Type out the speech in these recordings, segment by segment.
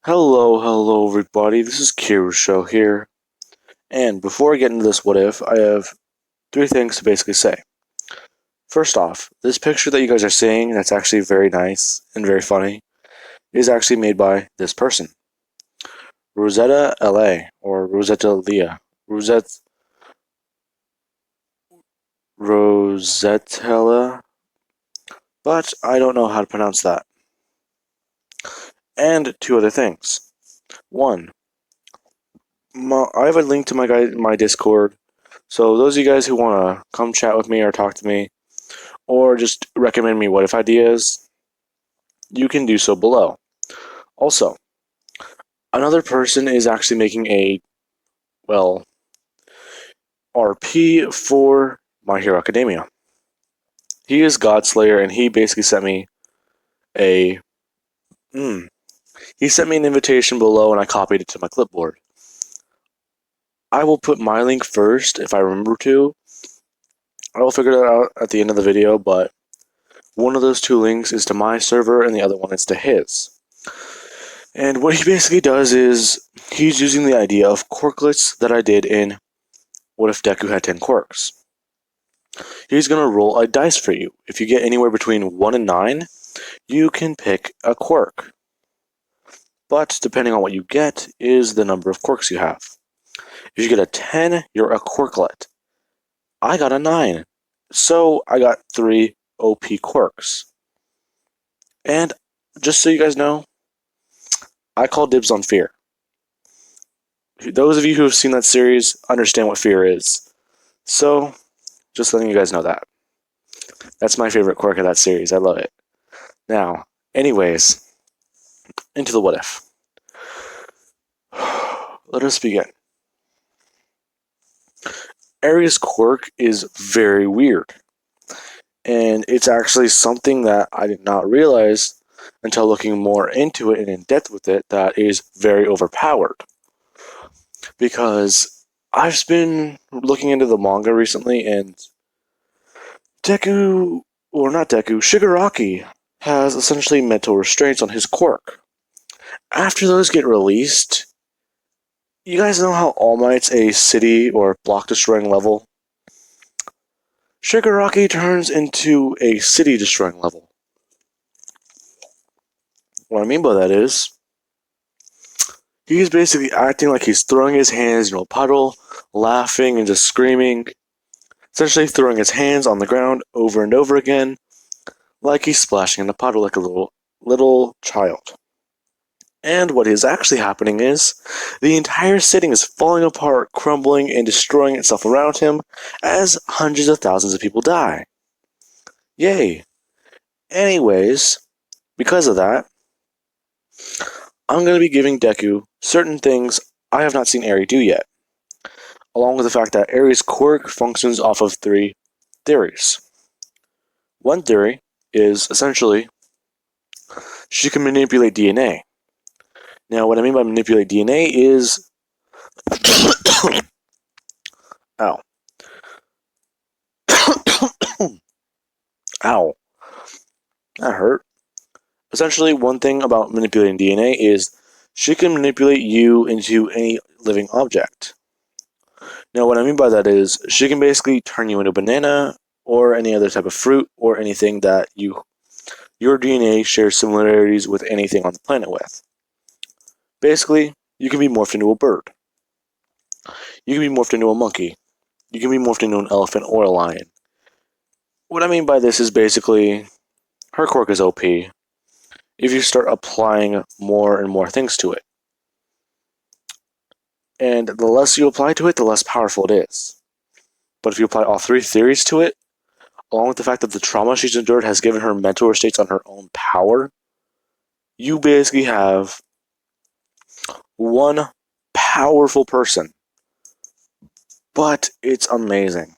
Hello everybody, this is Kiru's show here, and before I get into this what if, I have three things to basically say. First off, this picture that you guys are seeing that's actually very nice and very funny is actually made by this person. Rosetta LA, or Rosetta Leah. Rosetella, but I don't know how to pronounce that. And two other things. One, I have a link to my Discord. So those of you guys who want to come chat with me or talk to me, or just recommend me what if ideas, you can do so below. Also, another person is actually making a, RP for My Hero Academia. He is Godslayer, and he basically sent me a, he sent me an invitation below, and I copied it to my clipboard. I will put my link first if I remember to. I will figure that out at the end of the video, but one of those two links is to my server and the other one is to his. And what he basically does is he's using the idea of quirklets that I did in What If Deku Had 10 Quirks. He's going to roll a dice for you. If you get anywhere between 1 and 9, you can pick a quirk. But depending on what you get is the number of quirks you have. If you get a 10, you're a quirklet. I got a 9. So I got 3 OP quirks. And just so you guys know, I call dibs on fear. Those of you who have seen that series understand what fear is. So, just letting you guys know that. That's my favorite quirk of that series. I love it. Now, anyways, into the what if. Let us begin. Eri's quirk is very weird. And it's actually something that I did not realize until looking more into it and in depth with it that is very overpowered. Because I've been looking into the manga recently, and Shigaraki has essentially mental restraints on his quirk. After those get released, you guys know how All Might's a city or block destroying level? Shigaraki turns into a city destroying level. What I mean by that is, he's basically acting like he's throwing his hands into a puddle, laughing and just screaming, essentially throwing his hands on the ground over and over again, like he's splashing in a puddle like a little child. And what is actually happening is, the entire city is falling apart, crumbling, and destroying itself around him as hundreds of thousands of people die. Yay. Anyways, because of that, I'm going to be giving Deku certain things I have not seen Eri do yet, along with the fact that Eri's quirk functions off of 3 theories. One theory is, essentially, she can manipulate DNA. Now, what I mean by manipulate DNA is... Ow. Ow. That hurt. Essentially, one thing about manipulating DNA is she can manipulate you into any living object. Now, what I mean by that is she can basically turn you into a banana or any other type of fruit or anything that your DNA shares similarities with anything on the planet with. Basically, you can be morphed into a bird. You can be morphed into a monkey. You can be morphed into an elephant or a lion. What I mean by this is basically, her quirk is OP if you start applying more and more things to it. And the less you apply to it, the less powerful it is. But if you apply all 3 theories to it, along with the fact that the trauma she's endured has given her mental states on her own power, you basically have one powerful person. But it's amazing.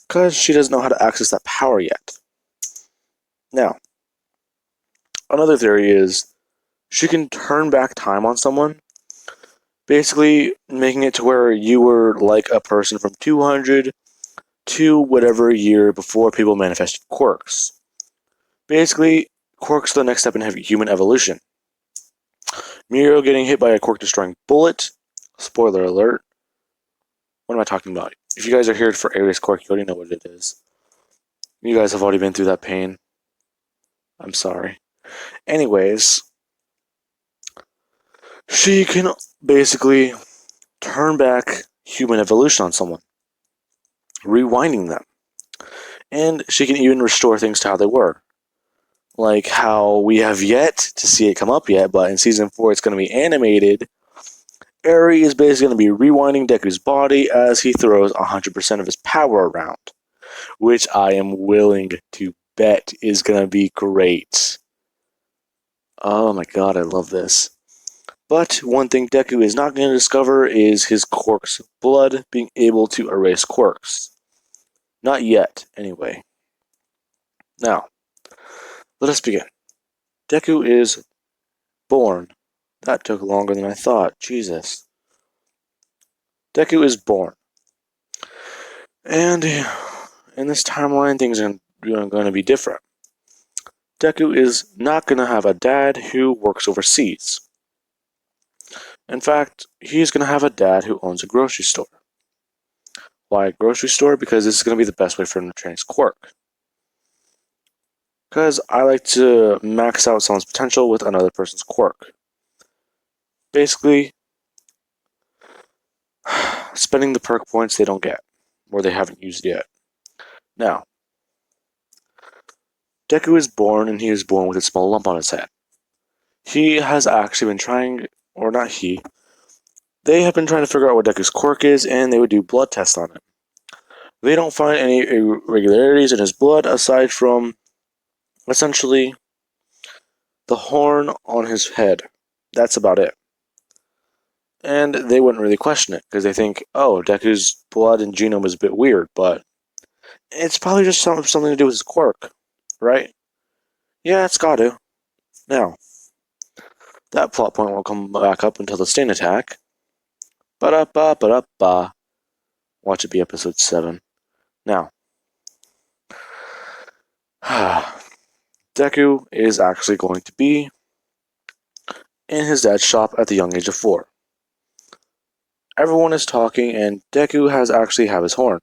Because she doesn't know how to access that power yet. Now, another theory is she can turn back time on someone, basically making it to where you were like a person from 200 to whatever year before people manifested quirks. Basically, quirks are the next step in human evolution. Miro getting hit by a quirk-destroying bullet. Spoiler alert. What am I talking about? If you guys are here for Eri's quirk, you already know what it is. You guys have already been through that pain. I'm sorry. Anyways, she can basically turn back human evolution on someone, rewinding them. And she can even restore things to how they were. Like how we have yet to see it come up yet, but in Season 4 it's going to be animated. Eri is basically going to be rewinding Deku's body as he throws 100% of his power around, which I am willing to bet is going to be great. Oh my god, I love this. But one thing Deku is not going to discover is his quirk's blood being able to erase quirks. Not yet, anyway. Now, let us begin. Deku is born. That took longer than I thought. Jesus. Deku is born. And in this timeline, things are going to be different. Deku is not going to have a dad who works overseas. In fact, he's going to have a dad who owns a grocery store. Why a grocery store? Because this is going to be the best way for him to train his quirk. Because I like to max out someone's potential with another person's quirk. Basically, spending the perk points they don't get, or they haven't used yet. Now, Deku is born, and he is born with a small lump on his head. He has actually been trying, or not he, they have been trying to figure out what Deku's quirk is, and they would do blood tests on him. They don't find any irregularities in his blood aside from, essentially, the horn on his head. That's about it. And they wouldn't really question it, because they think, oh, Deku's blood and genome is a bit weird, but it's probably just something to do with his quirk, right? Yeah, it's got to. Now, that plot point won't come back up until the Stain attack. Ba-da-ba-ba-da-ba. Watch it be episode 7. Now, Deku is actually going to be in his dad's shop at the young age of 4. Everyone is talking, and Deku has actually have his horn.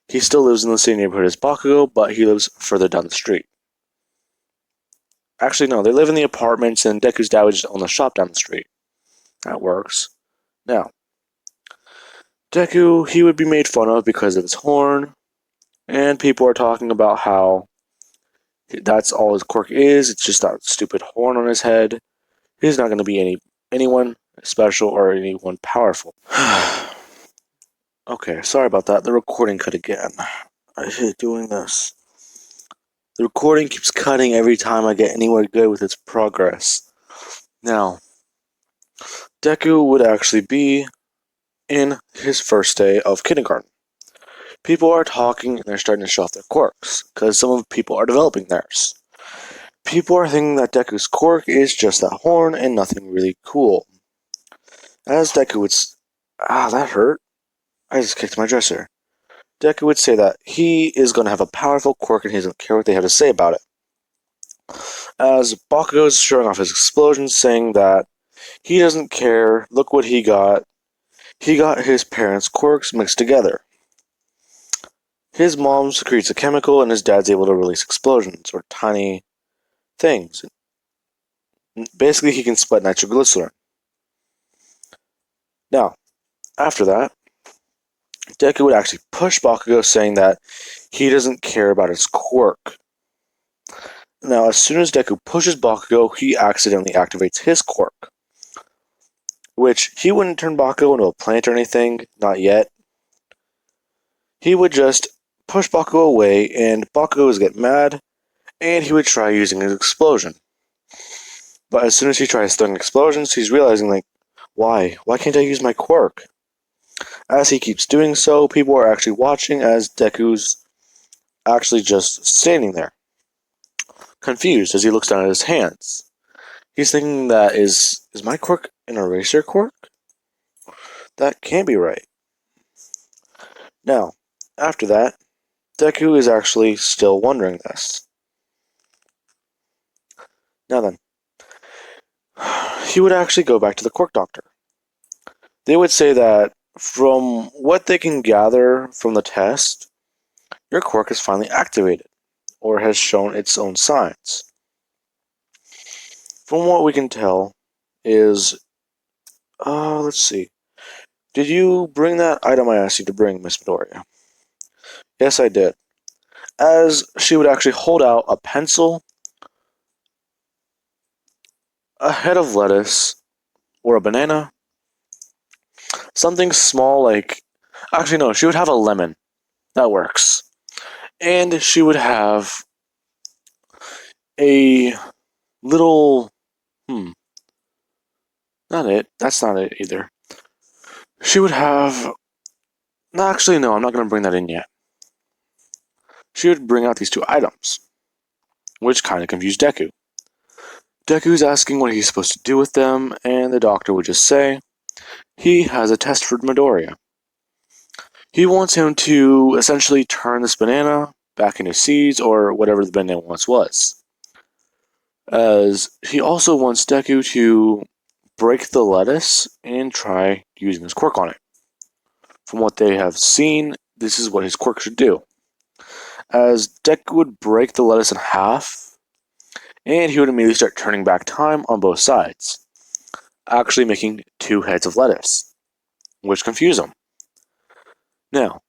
He still lives in the same neighborhood as Bakugo, but he lives further down the street. Actually, no, they live in the apartments, and Deku's dad would just own the shop down the street. That works. Now, Deku, he would be made fun of because of his horn, and people are talking about how that's all his quirk is. It's just that stupid horn on his head. He's not going to be anyone special or anyone powerful. Okay, sorry about that. The recording cut again. I hate doing this. The recording keeps cutting every time I get anywhere good with its progress. Now, Deku would actually be in his first day of kindergarten. People are talking and they're starting to show off their quirks, because some of the people are developing theirs. People are thinking that Deku's quirk is just that horn and nothing really cool. As Deku would... that hurt. I just kicked my dresser. Deku would say that he is going to have a powerful quirk and he doesn't care what they have to say about it. As Bakugo is showing off his explosions, saying that he doesn't care, look what he got. He got his parents' quirks mixed together. His mom secretes a chemical and his dad's able to release explosions, or tiny things. Basically, he can split nitroglycerin. Now, after that, Deku would actually push Bakugo, saying that he doesn't care about his quirk. Now, as soon as Deku pushes Bakugo, he accidentally activates his quirk, which he wouldn't turn Bakugo into a plant or anything, not yet. He would just push Bakugo away, and Bakugo would get mad, and he would try using his explosion. But as soon as he tries throwing explosions, he's realizing, like, why? Why can't I use my quirk? As he keeps doing so, people are actually watching as Deku's actually just standing there, confused as he looks down at his hands. He's thinking that, is my quirk an eraser quirk? That can't be right. Now, after that, Deku is actually still wondering this. Now then, he would actually go back to the quirk doctor. They would say that from what they can gather from the test, your quirk is finally activated, or has shown its own signs. From what we can tell is, let's see. Did you bring that item I asked you to bring, Miss Midoriya? Yes, I did. As she would actually hold out a pencil, a head of lettuce, or a banana, something small like. Actually, no, she would have a lemon. That works. And she would have a little. Not it. That's not it either. She would have. No, actually, no, I'm not going to bring that in yet. She would bring out these two items, which kind of confused Deku. Deku's asking what he's supposed to do with them, and the doctor would just say he has a test for Midoriya. He wants him to essentially turn this banana back into seeds or whatever the banana once was. As he also wants Deku to break the lettuce and try using his quirk on it. From what they have seen, this is what his quirk should do. As Deku would break the lettuce in half, and he would immediately start turning back time on both sides, actually making two heads of lettuce, which confused him. Now,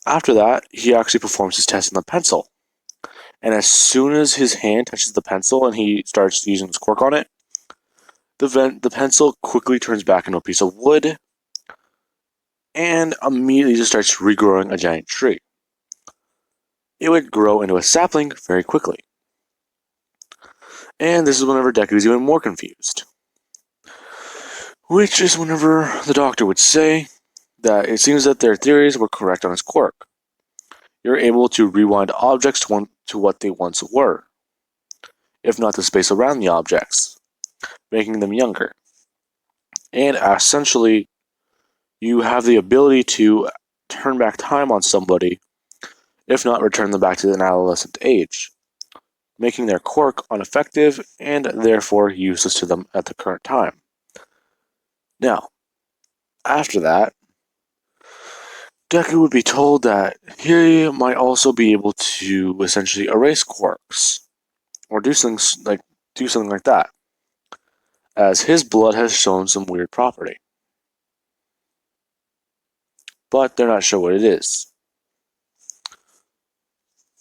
after that, he actually performs his test on the pencil, and as soon as his hand touches the pencil and he starts using his quirk on it, the pencil quickly turns back into a piece of wood, and immediately just starts regrowing a giant tree. It would grow into a sapling very quickly. And this is whenever Deku is even more confused. Which is whenever the doctor would say that it seems that their theories were correct on his quirk. You're able to rewind objects to what they once were, if not the space around the objects, making them younger. And essentially, you have the ability to turn back time on somebody, if not return them back to an adolescent age, making their quirk ineffective and therefore useless to them at the current time. Now, after that, Deku would be told that he might also be able to essentially erase quirks, or do something like that, as his blood has shown some weird property. But they're not sure what it is.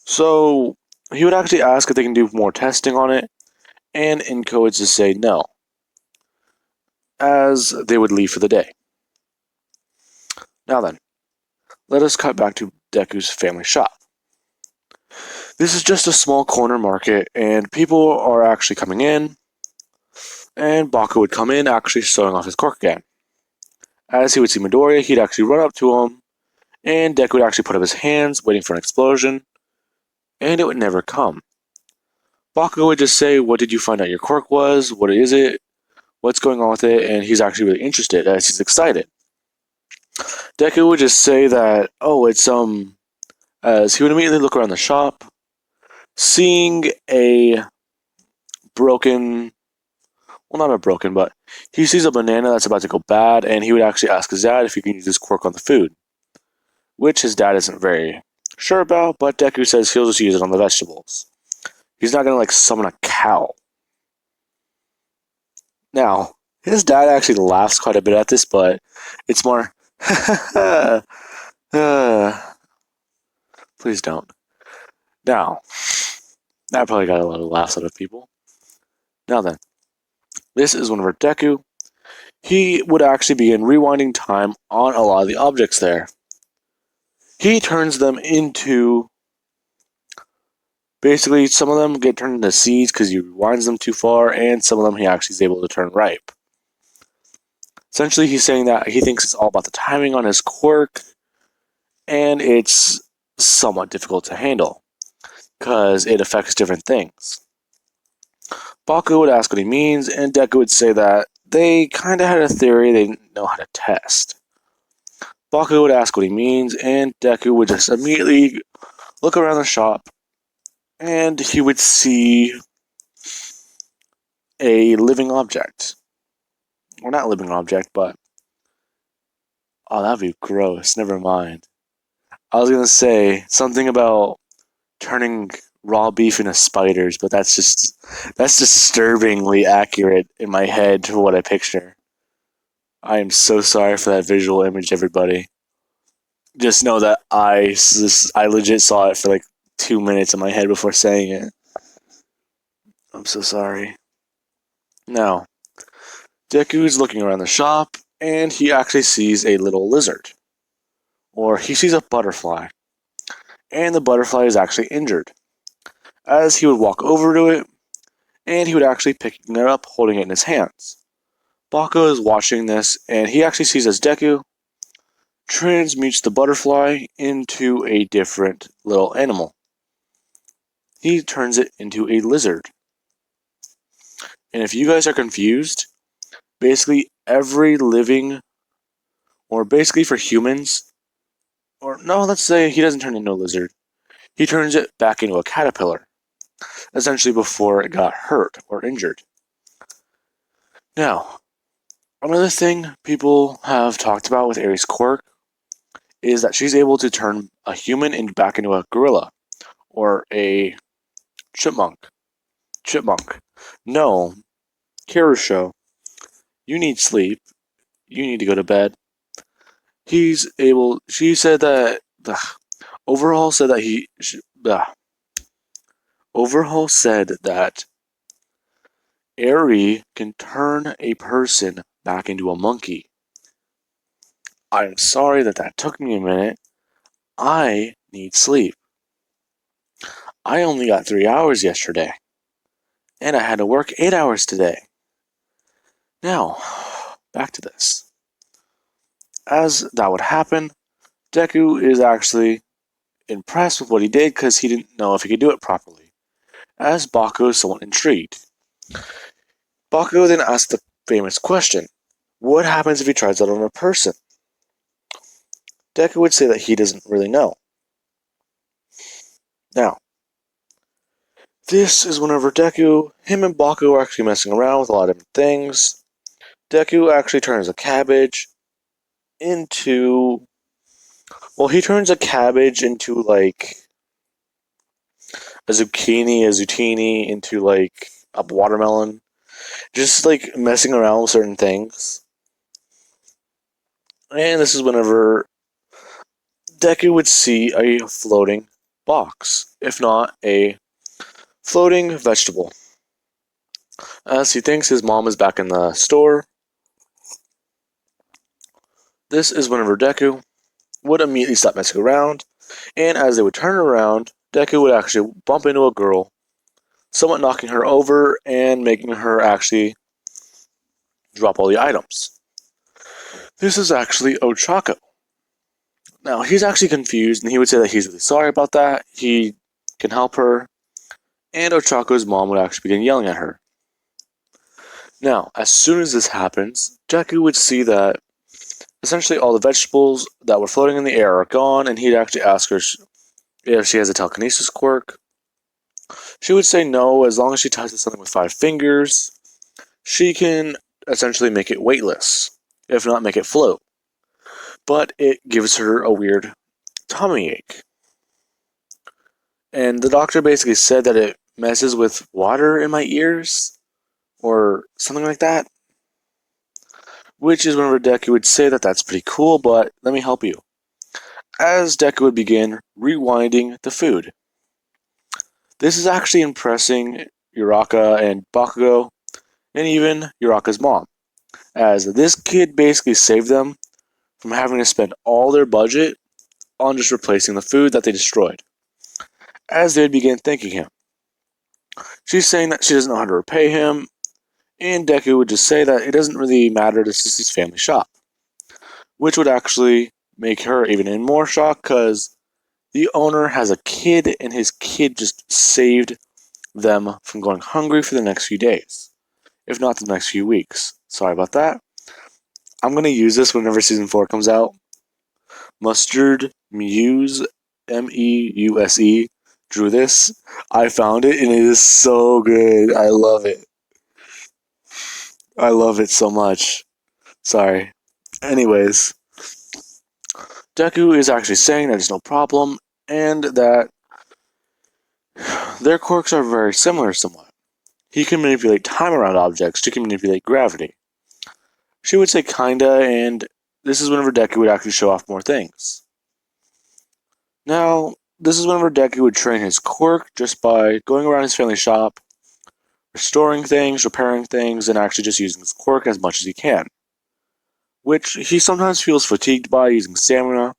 So he would actually ask if they can do more testing on it, and Inko would just say no, as they would leave for the day. Now then, let us cut back to Deku's family shop. This is just a small corner market, and people are actually coming in, and Baku would come in actually showing off his quirk again. As he would see Midoriya, he'd actually run up to him, and Deku would actually put up his hands, waiting for an explosion, and it would never come. Baku would just say, "What did you find out your quirk was? What is it? What's going on with it?" And he's actually really interested, as he's excited. Deku would just say that, "Oh, it's as he would immediately look around the shop, seeing a broken, well, not a broken, but he sees a banana that's about to go bad, and he would actually ask his dad if he can use his quirk on the food, which his dad isn't very sure about, but Deku says he'll just use it on the vegetables. He's not going to summon a cow. Now, his dad actually laughs quite a bit at this, but it's more, please don't. Now, that probably got a lot of laughs out of people. Now then, this is whenever Deku, he would actually begin rewinding time on a lot of the objects there. He turns them into, basically, some of them get turned into seeds because he rewinds them too far, and some of them he actually is able to turn ripe. Essentially, he's saying that he thinks it's all about the timing on his quirk, and it's somewhat difficult to handle because it affects different things. Baku would ask what he means, and Deku would say that they kind of had a theory they didn't know how to test. Baku would ask what he means, and Deku would just immediately look around the shop, and he would see a living object. Or not living object, but oh, that'd be gross. Never mind. I was gonna say something about turning raw beef into spiders, but that's disturbingly accurate in my head to what I picture. I am so sorry for that visual image, everybody. Just know that I legit saw it for like 2 minutes in my head before saying it. I'm so sorry. Now, Deku is looking around the shop, and he actually sees a little lizard. Or he sees a butterfly. And the butterfly is actually injured. As he would walk over to it, and he would actually pick it up, holding it in his hands. Bako is watching this, and he actually sees as Deku transmutes the butterfly into a different little animal. He turns it into a lizard. And if you guys are confused, basically every living, or basically for humans, or no, let's say he doesn't turn into a lizard. He turns it back into a caterpillar, essentially before it got hurt or injured. Now, another thing people have talked about with Eri's quirk is that she's able to turn a human back into a gorilla, or a chipmunk. No, Kirusho, you need sleep. You need to go to bed. She said that, Overhaul said that Overhaul said that Eri can turn a person back into a monkey. I'm sorry that took me a minute. I need sleep. I only got 3 hours yesterday, and I had to work 8 hours today. Now, back to this. As that would happen, Deku is actually impressed with what he did because he didn't know if he could do it properly, as Bako is somewhat intrigued. Bako then asked the famous question, what happens if he tries that on a person? Deku would say that he doesn't really know. Now, this is whenever him and Bako are actually messing around with a lot of different things. Deku actually turns a cabbage into... Well, he turns a cabbage into, like, a zucchini into, like, a watermelon. Just, like, messing around with certain things. And this is whenever Deku would see a floating box, if not a floating vegetable. As he thinks his mom is back in the store, this is whenever Deku would immediately stop messing around, and as they would turn around, Deku would actually bump into a girl, somewhat knocking her over and making her actually drop all the items. This is actually Ochako. Now, he's actually confused, and he would say that he's really sorry about that. He can help her, and Ochako's mom would actually begin yelling at her. Now, as soon as this happens, Deku would see that essentially all the vegetables that were floating in the air are gone, and he'd actually ask her if she has a telekinesis quirk. She would say no, as long as she touches something with 5 fingers, she can essentially make it weightless, if not make it float. But it gives her a weird tummy ache. And the doctor basically said that it messes with water in my ears, or something like that. Which is whenever Deku would say that that's pretty cool, but let me help you. As Deku would begin rewinding the food. This is actually impressing Uraraka and Bakugo, and even Uraraka's mom, as this kid basically saved them from having to spend all their budget on just replacing the food that they destroyed. As they begin thanking him. She's saying that she doesn't know how to repay him, and Deku would just say that it doesn't really matter, this is his family shop. Which would actually make her even in more shock, because the owner has a kid, and his kid just saved them from going hungry for the next few days, if not the next few weeks. Sorry about that. I'm going to use this whenever Season 4 comes out. Mustard Muse, Meuse, drew this. I found it, and it is so good. I love it. I love it so much. Sorry. Anyways, Deku is actually saying that it's no problem, and that their quirks are very similar somewhat. He can manipulate time around objects, she can manipulate gravity. She would say kinda, and this is whenever Deku would actually show off more things. Now, this is whenever Deku would train his quirk just by going around his family shop, restoring things, repairing things, and actually just using his quirk as much as he can. Which he sometimes feels fatigued by using stamina,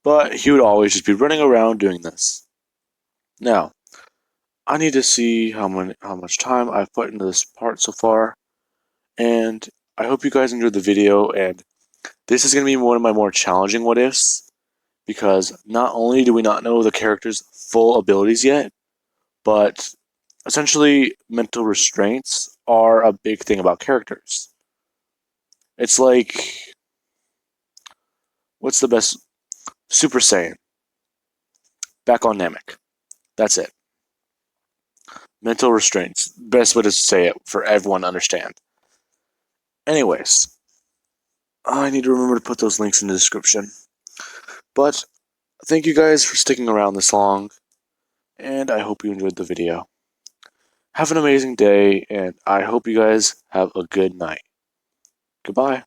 but he would always just be running around doing this. Now, I need to see how much time I've put into this part so far, and I hope you guys enjoyed the video, and this is going to be one of my more challenging what ifs, because not only do we not know the character's full abilities yet, but essentially mental restraints are a big thing about characters. It's like, what's the best? Super Saiyan. Back on Namek. That's it. Mental restraints. Best way to say it for everyone to understand. Anyways, I need to remember to put those links in the description. But thank you guys for sticking around this long, and I hope you enjoyed the video. Have an amazing day, and I hope you guys have a good night. Goodbye.